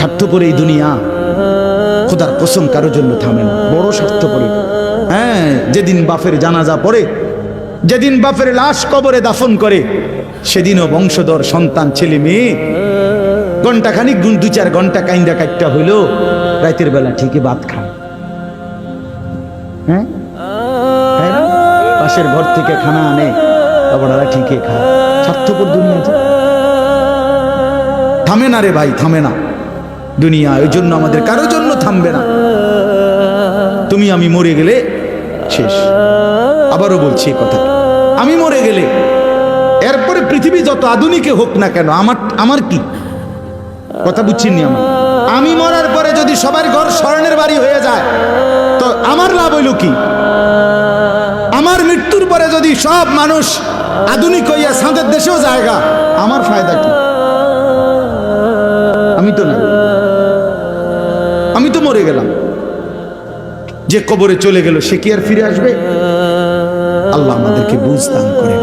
স্বার্থপর এই দুনিয়া খোদার কসম কারোর জন্য থামে না, বড় স্বার্থপর। হ্যাঁ, যেদিন বাপের জানাজা পড়ে, যেদিন বাপের লাশ কবরে দাফন করে, সেদিনও বংশধর সন্তান ছেলে মেয়ে ঘন্টাখানিক 2-4 ঘন্টা কাইন্দা কাটটা হইলো, রাতের বেলা ঠিকই ভাত খায়। হ্যাঁ, পাশের ঘর থেকে খানা আনে, বাবারা ঠিকই খায়। স্বার্থপর দুনিয়া থামে না রে ভাই, থামে না দুনিয়া। ওই জন্য আমাদের কারোর জন্য থামবে না। তুমি আমি মরে গেলে শেষ। আবারও বলছি কথা, আমি মরে গেলে এরপরে পৃথিবী যত আধুনিকে হোক না কেন, আমার কি কথা বুঝছেন? আমি মরার পরে যদি সবার ঘর স্বর্ণের বাড়ি হয়ে যায় তো আমার লাভ হইল কি? আমার মৃত্যুর পরে যদি সব মানুষ আধুনিক হইয়া সাঁদের দেশেও জায়গা, আমার ফায়দা কি? আমি তো না, আমি তো মরে গেলাম। যে কবরে চলে গেল সে কি আর ফিরে আসবে? আল্লাহ আমাদেরকে বুঝ দান করেন।